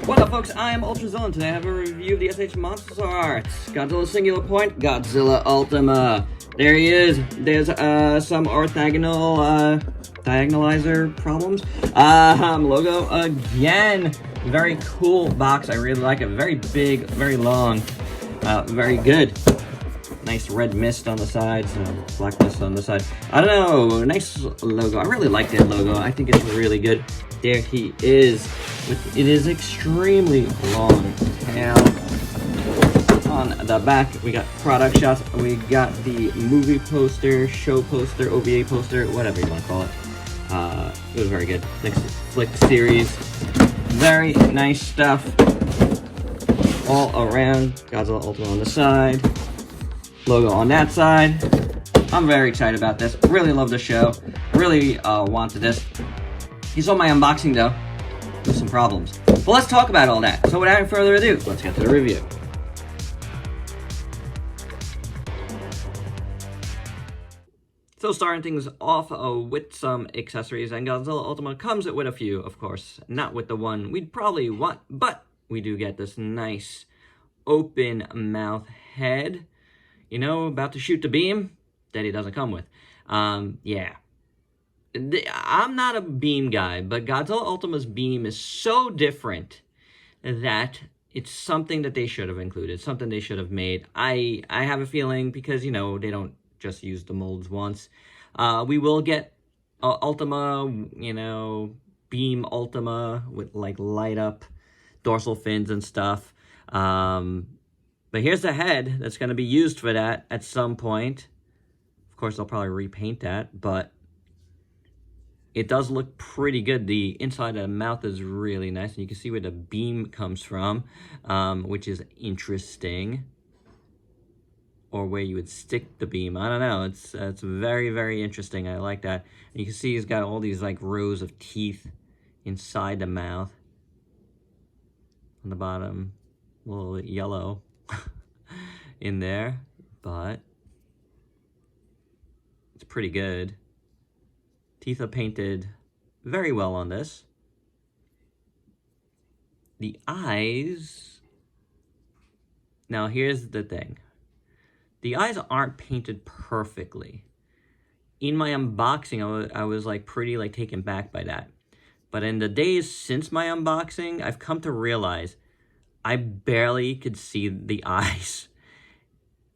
What up, folks? I am Ultrazilla, and today I have a review of the SH Monsterarts Godzilla Singular Point, Godzilla Ultima. There he is. There's some orthogonal diagonalizer problems. Logo again. Very cool box. I really like it. Very big, very long, very good. Nice red mist on the sides, black mist on the side. I don't know, nice logo. I really like that logo. I think it's really good. There he is. It is extremely long tail. On the back, we got product shots. We got the movie poster, show poster, OVA poster, whatever you want to call it. It was very good. Next flick series. Very nice stuff. All around. Godzilla Ultima on the side. Logo on that side. I'm very excited about this. Really love the show. Really wanted this. You saw my unboxing though, with some problems. But let's talk about all that. So without further ado, let's get to the review. So starting things off with some accessories, and Godzilla Ultima comes with a few, of course. Not with the one we'd probably want, but we do get this nice open mouth head. You know, about to shoot the beam that he doesn't come with. Yeah. I'm not a beam guy, but Godzilla Ultima's beam is so different that it's something that they should have included, something they should have made. I have a feeling, because, you know, they don't just use the molds once. We will get Ultima, you know, beam Ultima with, like, light up dorsal fins and stuff. But here's the head that's going to be used for that at some point. Of course, they'll probably repaint that, but it does look pretty good. The inside of the mouth is really nice, and you can see where the beam comes from, which is interesting. Or where you would stick the beam. I don't know. It's very, very interesting. I like that. And you can see he's got all these, like, rows of teeth inside the mouth. On the bottom, a little bit yellow in there, but it's pretty good. Teeth are painted very well on this. The eyes, now here's the thing. The eyes aren't painted perfectly. In my unboxing, I was like pretty like taken back by that. But in the days since my unboxing, I've come to realize I barely could see the eyes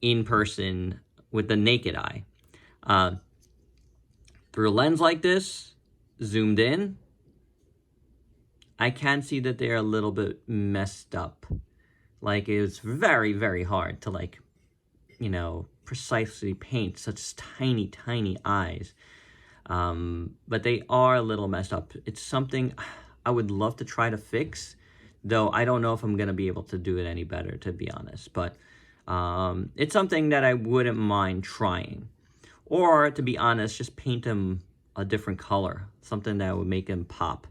in person with the naked eye. Through a lens like this, zoomed in, I can see that they're a little bit messed up. Like, it's very, very hard to, like, you know, precisely paint such tiny, tiny eyes. But they are a little messed up. It's something I would love to try to fix, though I don't know if I'm going to be able to do it any better, to be honest. But it's something that I wouldn't mind trying. Or, to be honest, just paint him a different color. Something that would make him pop.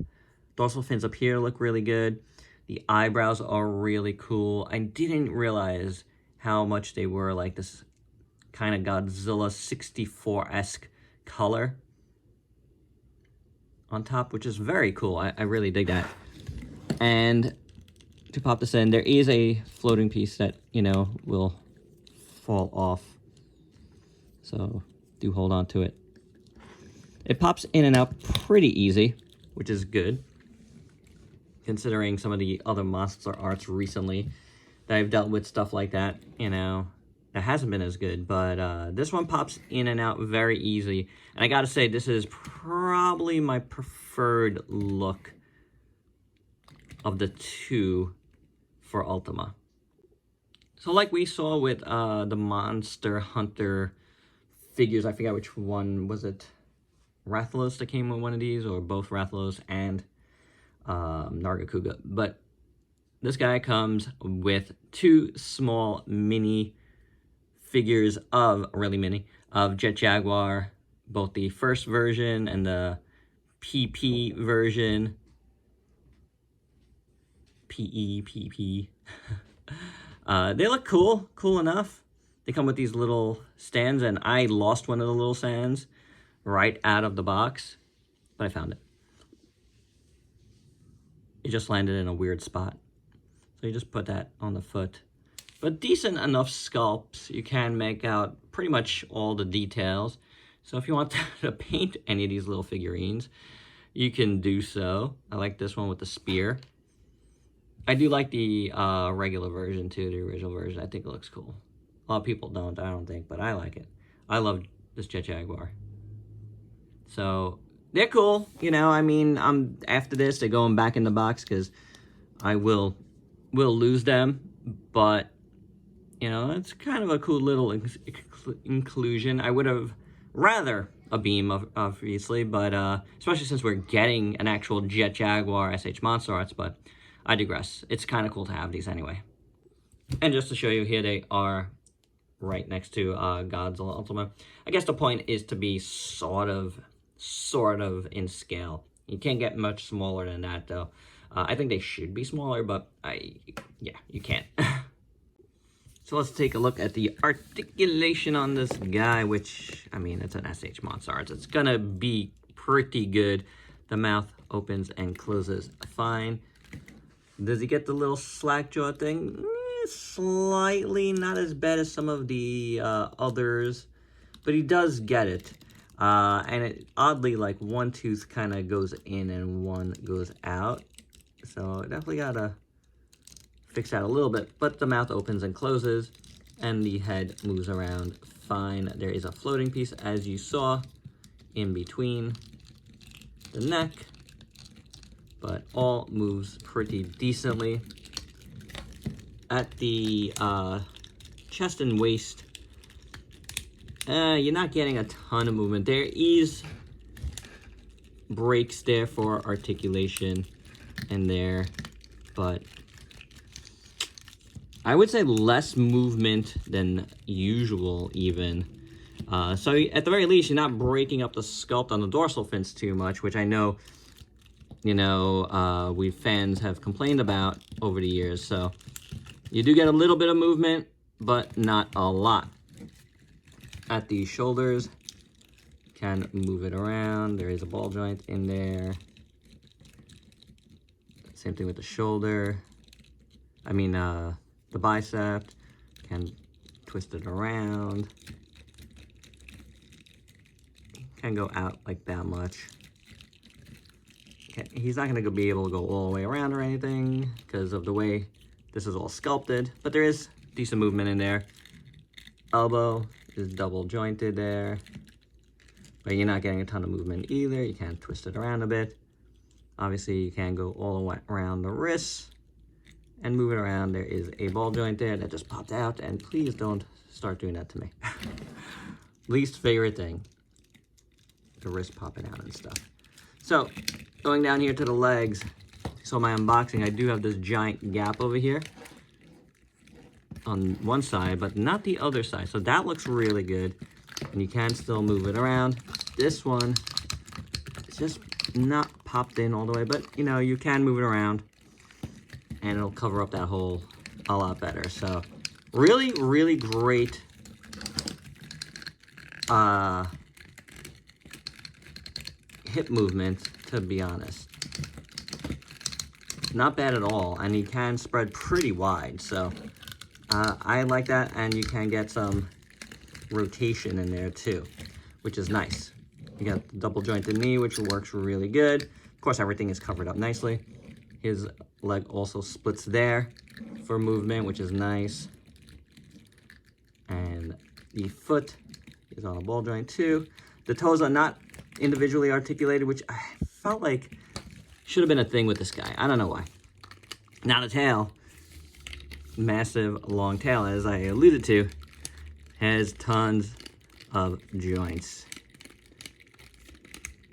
Dorsal fins up here look really good. The eyebrows are really cool. I didn't realize how much they were like this kind of Godzilla 64-esque color on top, which is very cool. I really dig that. And to pop this in, there is a floating piece that, you know, will fall off. So do hold on to it. It pops in and out pretty easy, which is good, considering some of the other Monsterarts recently that I've dealt with stuff like that, you know, that hasn't been as good. But this one pops in and out very easy. And I gotta say, this is probably my preferred look of the two for Ultima. So like we saw with the Monster Hunter figures, I forgot which one, was it Rathalos that came with one of these, or both Rathalos and Nargacuga? But this guy comes with two small mini figures of, really mini, of Jet Jaguar, both the first version and the PP version. PP. They look cool enough. They come with these little stands, and I lost one of the little stands right out of the box, but I found it. It just landed in a weird spot. So you just put that on the foot. But decent enough sculpts. You can make out pretty much all the details. So if you want to paint any of these little figurines, you can do so. I like this one with the spear. I do like the regular version too, the original version. I think it looks cool. A lot of people don't, I don't think, but I like it. I love this Jet Jaguar. So they're cool, you know. I mean, after this, they're going back in the box because I will lose them. But you know, it's kind of a cool little inclusion. I would have rather a beam, obviously, but especially since we're getting an actual Jet Jaguar SH Monsterarts. But I digress. It's kind of cool to have these anyway. And just to show you, here they are, right next to Godzilla Ultima. I guess the point is to be sort of in scale. You can't get much smaller than that, though. I think they should be smaller, but yeah, you can't. So let's take a look at the articulation on this guy, which, I mean, it's an SH Monsterarts. It's gonna be pretty good. The mouth opens and closes fine. Does he get the little slack jaw thing? Slightly, not as bad as some of the others, but he does get it. And it oddly, like, one tooth kind of goes in and one goes out. So definitely gotta fix that a little bit, but the mouth opens and closes and the head moves around fine. There is a floating piece, as you saw, in between the neck, but all moves pretty decently. At the chest and waist, you're not getting a ton of movement. There is breaks there for articulation in there, but I would say less movement than usual even. So at the very least, you're not breaking up the sculpt on the dorsal fins too much, which I know, you know, we fans have complained about over the years. So you do get a little bit of movement, but not a lot. At the shoulders, can move it around. There is a ball joint in there. Same thing with the shoulder. I mean, the bicep, can twist it around. Can go out like that much. Okay, he's not gonna be able to go all the way around or anything because of the way this is all sculpted, but there is decent movement in there. Elbow is double jointed there, but you're not getting a ton of movement either. You can twist it around a bit. Obviously, you can go all the way around the wrists and move it around. There is a ball joint there that just popped out, and please don't start doing that to me. Least favorite thing, the wrist popping out and stuff. So, going down here to the legs, you saw my unboxing, I do have this giant gap over here on one side, but not the other side. So that looks really good, and you can still move it around. This one, it's just not popped in all the way, but you know, you can move it around and it'll cover up that hole a lot better. So really, really great hip movement, to be honest. Not bad at all, and you can spread pretty wide, so I like that, and you can get some rotation in there too, which is nice. You got the double jointed knee, which works really good. Of course, everything is covered up nicely. His leg also splits there for movement, which is nice. And the foot is on a ball joint too. The toes are not individually articulated, which I felt like should have been a thing with this guy. I don't know why. Now the tail, massive long tail, as I alluded to, has tons of joints.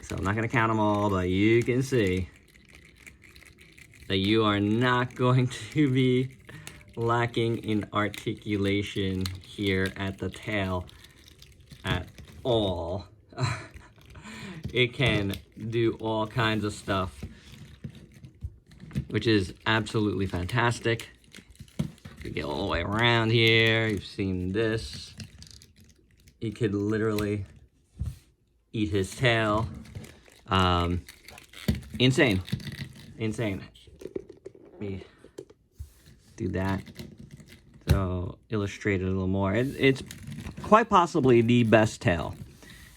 So I'm not gonna count them all, but you can see that you are not going to be lacking in articulation here at the tail at all. It can do all kinds of stuff, which is absolutely fantastic. You get all the way around here. You've seen this. He could literally eat his tail. Insane. Insane. Let me do that. So illustrate it a little more. It's quite possibly the best tail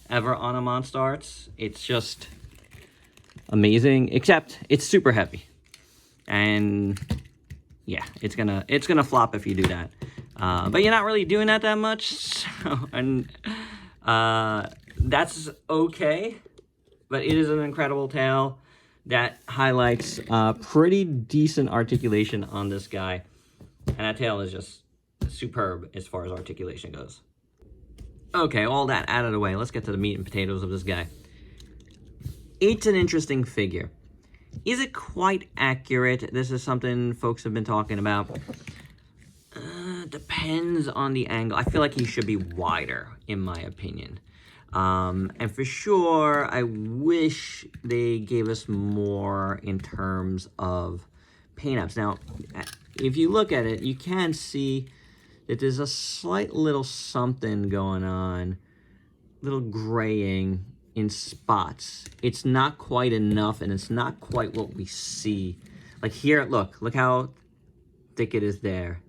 ever on a Monsterarts. It's just amazing, except it's super heavy. And yeah, it's gonna flop if you do that. But you're not really doing that much, so, and that's okay. But it is an incredible tail that highlights pretty decent articulation on this guy. And that tail is just superb as far as articulation goes. Okay, all that out of the way, let's get to the meat and potatoes of this guy. It's an interesting figure. Is it quite accurate? This is something folks have been talking about. Depends on the angle. I feel like he should be wider, in my opinion. And for sure, I wish they gave us more in terms of paint-ups. Now, if you look at it, you can see that there's a slight little something going on, little graying in spots. It's not quite enough, and it's not quite what we see. Like here, look how thick it is there.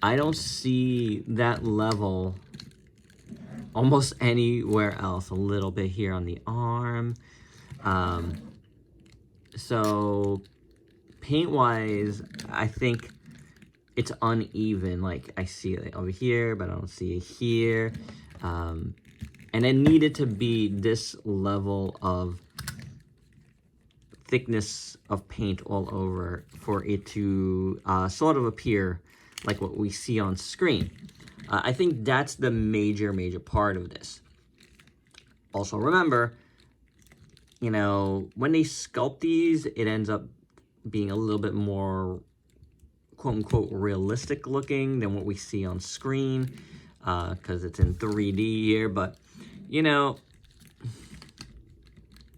I don't see that level almost anywhere else. A little bit here on the arm. So paint-wise, I think it's uneven. Like I see it over here, but I don't see it here. And it needed to be this level of thickness of paint all over for it to sort of appear like what we see on screen. I think that's the major part of this. Also remember, you know, when they sculpt these, it ends up being a little bit more quote-unquote realistic looking than what we see on screen, because it's in 3D here. But, you know,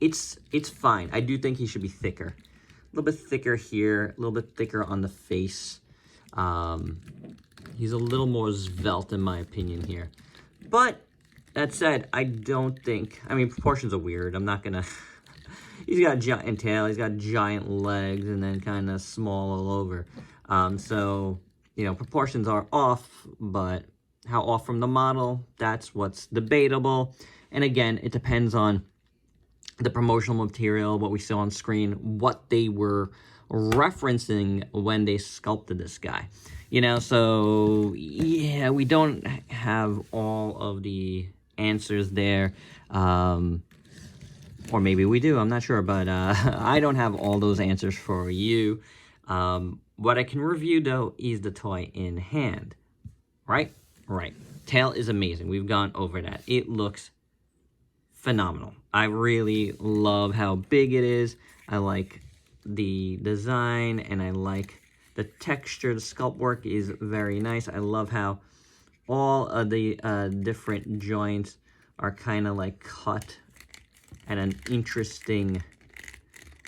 it's fine. I do think he should be thicker. A little bit thicker here, a little bit thicker on the face. He's a little more svelte in my opinion here. But that said, I don't think, I mean, proportions are weird. I'm not gonna, he's got a giant tail, he's got giant legs, and then kind of small all over. So, you know, proportions are off, but how off from the model, that's what's debatable. And again, it depends on the promotional material, what we saw on screen, what they were referencing when they sculpted this guy. You know, so yeah, we don't have all of the answers there. Or maybe we do, I'm not sure, but I don't have all those answers for you. What I can review, though, is the toy in hand. Right? Right. Tail is amazing. We've gone over that. It looks phenomenal. I really love how big it is. I like the design, and I like the texture. The sculpt work is very nice. I love how all of the different joints are kind of like cut at an interesting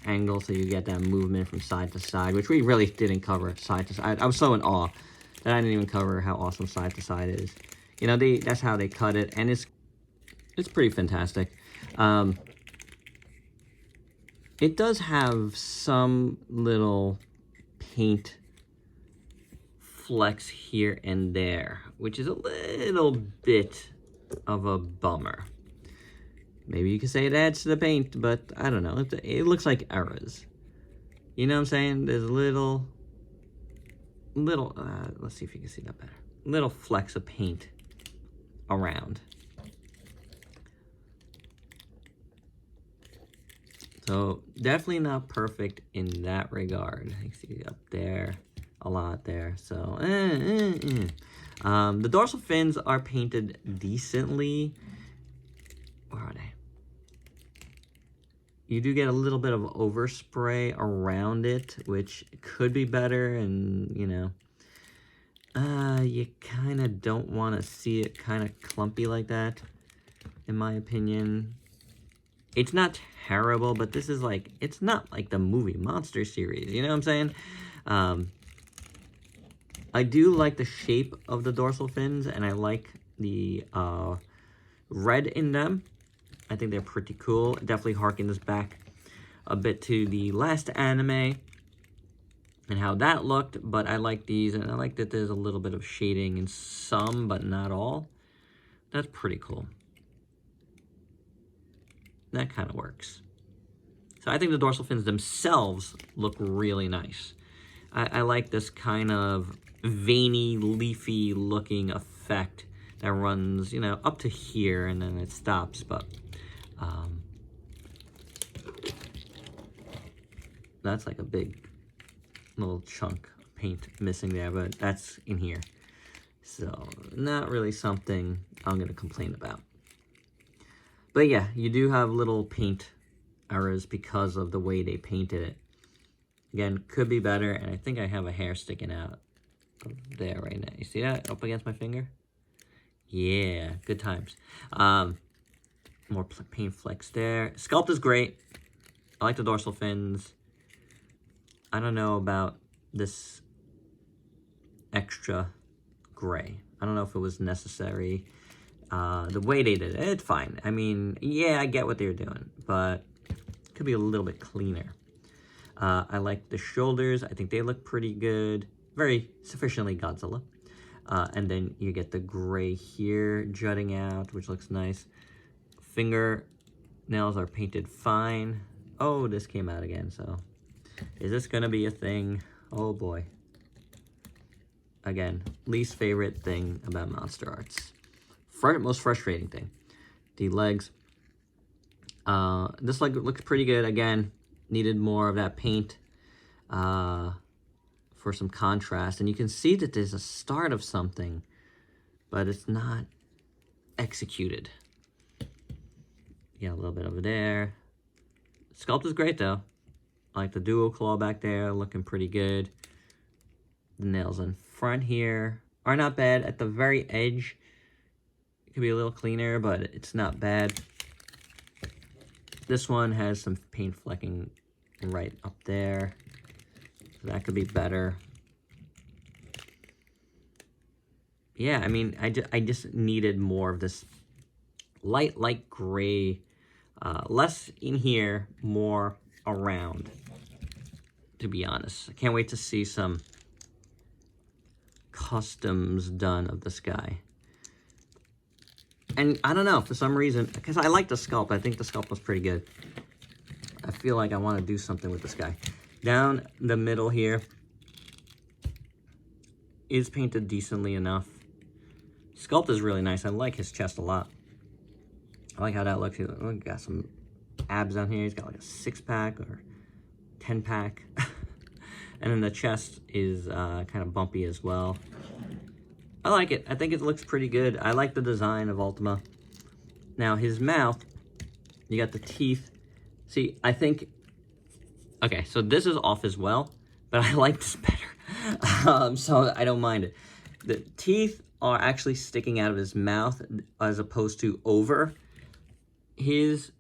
angle, so you get that movement from side to side, which we really didn't cover side to side. I was so in awe that I didn't even cover how awesome side to side is. You know, that's how they cut it, and it's pretty fantastic. It does have some little paint flecks here and there, which is a little bit of a bummer. Maybe you could say it adds to the paint, but I don't know. It looks like errors. You know what I'm saying? There's little, let's see if you can see that better. Little flecks of paint around. So definitely not perfect in that regard. You see up there, a lot there. So, the dorsal fins are painted decently. Where are they? You do get a little bit of overspray around it, which could be better, and you know, you kind of don't want to see it kind of clumpy like that, in my opinion. It's not terrible, but this is like, it's not like the movie Monster series, you know what I'm saying? I do like the shape of the dorsal fins, and I like the red in them. I think they're pretty cool. It definitely harkens back a bit to the last anime. and how that looked, but I like these, and I like that there's a little bit of shading in some, but not all. That's pretty cool. That kind of works. So I think the dorsal fins themselves look really nice. I like this kind of veiny, leafy looking effect that runs, you know, up to here and then it stops, but that's like a big little chunk of paint missing there, but that's in here. So not really something I'm going to complain about. But yeah, you do have little paint errors because of the way they painted it. Again, could be better, and I think I have a hair sticking out of there right now. You see that up against my finger? Yeah, good times. More paint flecks there. Sculpt is great. I like the dorsal fins. I don't know about this extra gray. I don't know if it was necessary. The way they did it, it's fine. I mean, yeah, I get what they're doing, but it could be a little bit cleaner. I like the shoulders. I think they look pretty good. Very sufficiently Godzilla. And then you get the gray here jutting out, which looks nice. Finger nails are painted fine. Oh, this came out again, so is this gonna be a thing? Oh boy. Again, least favorite thing about Monsterarts. Most frustrating thing. The legs. This leg looks pretty good. Again, needed more of that paint for some contrast. And you can see that there's a start of something, but it's not executed. Yeah, a little bit over there. Sculpt is great, though. I like the dual claw back there, looking pretty good. The nails in front here are not bad. At the very edge, it could be a little cleaner, but it's not bad. This one has some paint flecking right up there. So that could be better. Yeah, I mean, I just needed more of this light gray. Less in here, more around, to be honest. I can't wait to see some customs done of this guy. And I don't know, for some reason, because I like the sculpt. I think the sculpt was pretty good. I feel like I want to do something with this guy. Down the middle here is painted decently enough. Sculpt is really nice. I like his chest a lot. I like how that looks. He's got some abs down here. He's got like a 6-pack or 10-pack. And then the chest is kind of bumpy as well. I like it. I think it looks pretty good. I like the design of Ultima. Now, his mouth, you got the teeth. See, I think... Okay, so this is off as well, but I like this better. So I don't mind it. The teeth are actually sticking out of his mouth as opposed to over his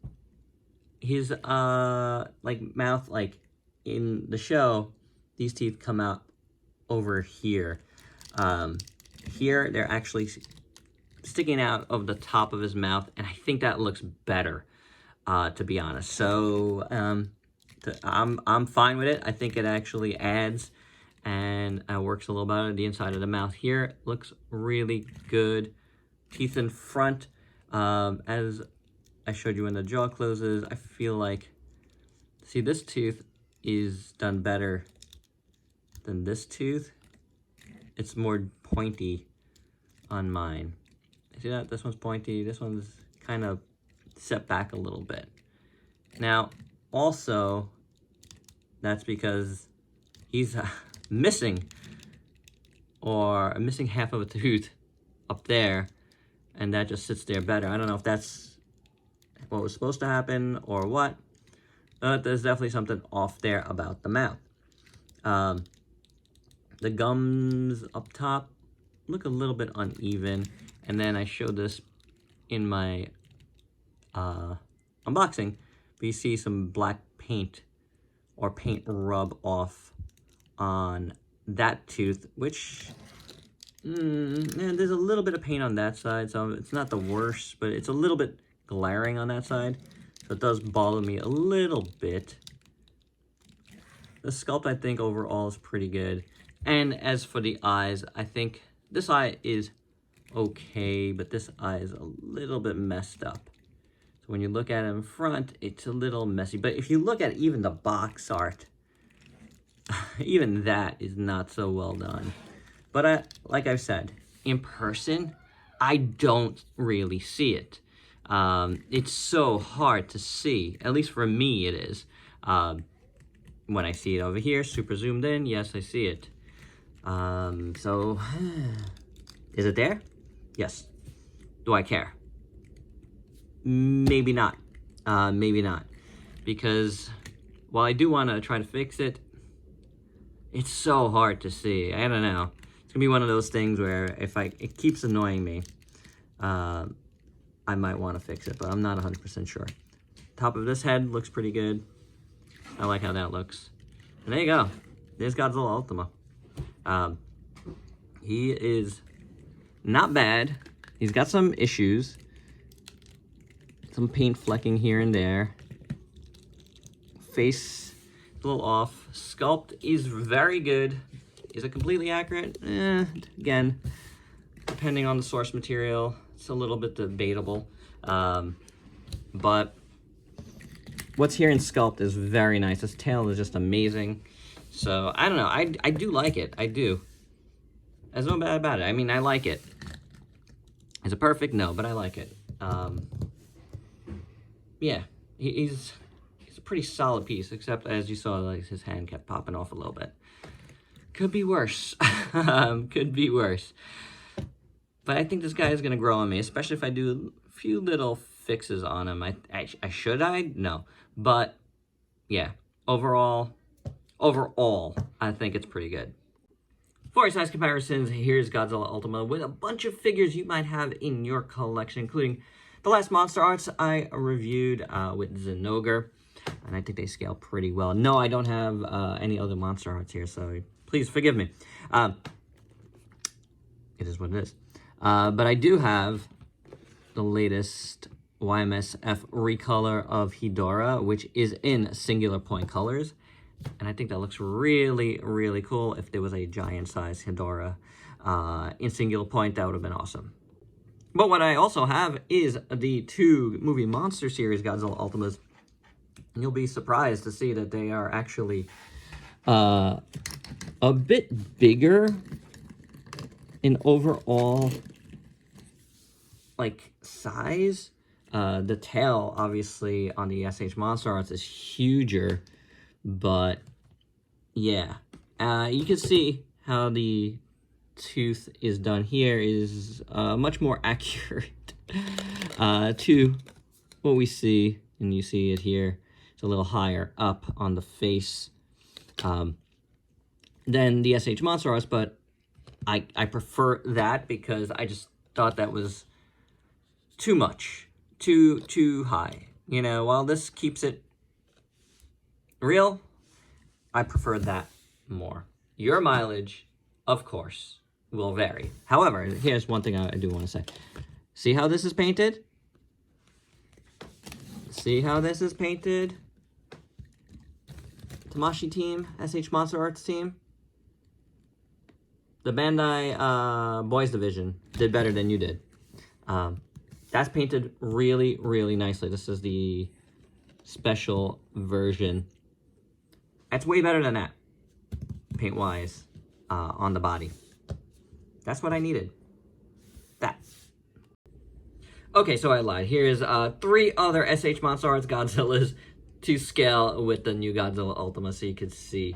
like mouth. Like in the show, these teeth come out over here. Here they're actually sticking out of the top of his mouth, and I think that looks better, to be honest. So I'm fine with it. I think it actually adds and works a little better. The inside of the mouth here looks really good. Teeth in front, as I showed you when the jaw closes, I feel like, see, this tooth is done better than this tooth. It's more pointy on mine. See that? This one's pointy. This one's kind of set back a little bit. Now, also, that's because he's missing half of a tooth up there, and that just sits there better. I don't know if that's what was supposed to happen or what, but there's definitely something off there about the mouth. The gums up top look a little bit uneven, and then I showed this in my unboxing, but you see some black paint or paint rub off on that tooth, which there's a little bit of paint on that side, so it's not the worst, but it's a little bit glaring on that side, so it does bother me a little bit. The sculpt, I think, overall is pretty good. And as for the eyes, I think this eye is okay, but this eye is a little bit messed up. So when you look at it in front, it's a little messy. But if you look at even the box art, even that is not so well done. But like I've said, in person, I don't really see it. It's so hard to see, at least for me it is. When I see it over here, super zoomed in, yes, I see it. So, is it there? Yes. Do I care? Maybe not. Maybe not. Because while I do want to try to fix it, it's so hard to see. I don't know. It's gonna be one of those things where if it keeps annoying me, I might want to fix it, but I'm not 100% sure. Top of this head looks pretty good. I like how that looks. And there you go. There's Godzilla Ultima. He is not bad. He's got some issues. Some paint flecking here and there. Face a little off. Sculpt is very good. Is it completely accurate? Again, depending on the source material, it's a little bit debatable. But what's here in Sculpt is very nice. This tail is just amazing. So, I don't know. I do like it. I do. There's no bad about it. I mean, I like it. Is it perfect? No, but I like it. Yeah, he's a pretty solid piece, except as you saw, like his hand kept popping off a little bit. Could be worse. Could be worse. But I think this guy is going to grow on me, especially if I do a few little fixes on him. Should I? No. But, yeah, overall, I think it's pretty good. For size comparisons, here's Godzilla Ultima with a bunch of figures you might have in your collection, including the last Monsterarts I reviewed with Zinogre, and I think they scale pretty well. No, I don't have any other Monsterarts here, so please forgive me. It is what it is. But I do have the latest YMSF recolor of Hedorah, which is in singular point colors. And I think that looks really, really cool. If there was a giant size Hedorah in singular point, that would have been awesome. But what I also have is the 2 movie monster series Godzilla Ultimas. And you'll be surprised to see that they are actually a bit bigger in overall like size. The tail, obviously, on the SH Monsterarts is huger. But, yeah, you can see how the tooth is done here is much more accurate to what we see. And you see it here. It's a little higher up on the face than the SH Monsterarts. But I prefer that because I just thought that was too much, too high. You know, while this keeps it real, I prefer that more. Your mileage, of course, will vary. However, here's one thing I do want to say. See how this is painted? See how this is painted? Tamashii team, SH Monsterarts team. The Bandai Boys Division did better than you did. That's painted really, really nicely. This is the special version. That's way better than that, paint-wise, on the body. That's what I needed. That. Okay, so I lied. Here's 3 other SH Monsterarts Godzillas to scale with the new Godzilla Ultima, so you could see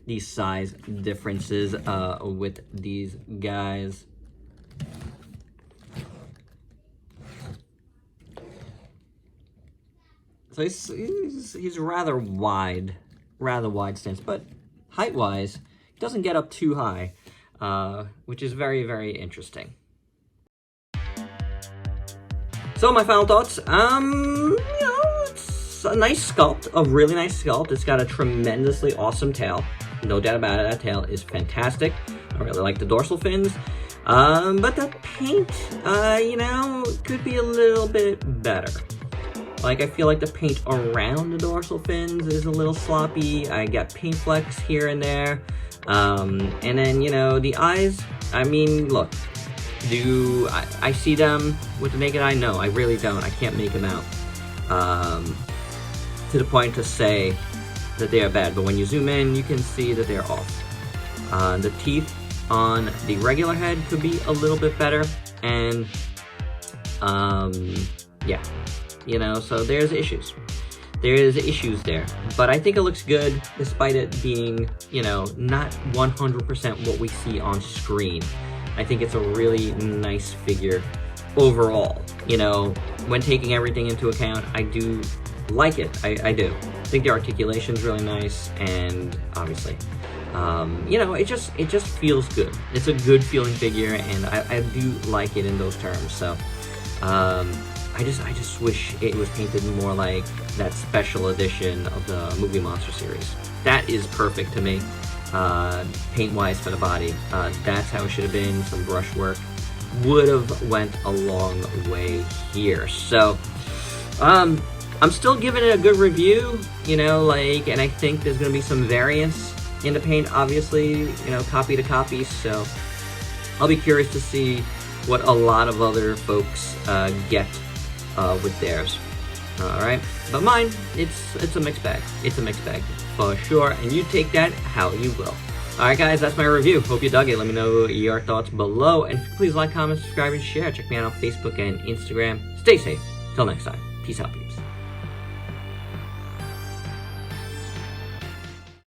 the size differences with these guys. So he's rather wide stance, but height-wise, he doesn't get up too high, which is very, very interesting. So my final thoughts, you know, it's a nice sculpt, a really nice sculpt. It's got a tremendously awesome tail, no doubt about it. That tail is fantastic. I really like the dorsal fins, but the paint, you know, could be a little bit better. Like, I feel like the paint around the dorsal fins is a little sloppy. I got paint flecks here and there. And then, you know, the eyes, I mean, look, do I see them with the naked eye? No, I really don't. I can't make them out. To the point to say that they are bad, but when you zoom in, you can see that they're off. The teeth on the regular head could be a little bit better, and yeah, you know, so there's issues. There's issues there, but I think it looks good despite it being, you know, not 100% what we see on screen. I think it's a really nice figure overall. You know, when taking everything into account, I do like it. I do. I think the articulation is really nice, and obviously, you know, it just feels good. It's a good feeling figure, and I do like it in those terms. So, I just wish it was painted more like that special edition of the movie Monster series. That is perfect to me, paint-wise for the body. That's how it should have been. Some brush work would have went a long way here. So, I'm still giving it a good review, you know, like, and I think there's going to be some variance in the paint, obviously, you know, copy to copy, so I'll be curious to see what a lot of other folks get with theirs. Alright, but mine, it's a mixed bag. It's a mixed bag, for sure, and you take that how you will. Alright guys, that's my review. Hope you dug it. Let me know your thoughts below, and please like, comment, subscribe, and share. Check me out on Facebook and Instagram. Stay safe. Till next time. Peace out, peeps.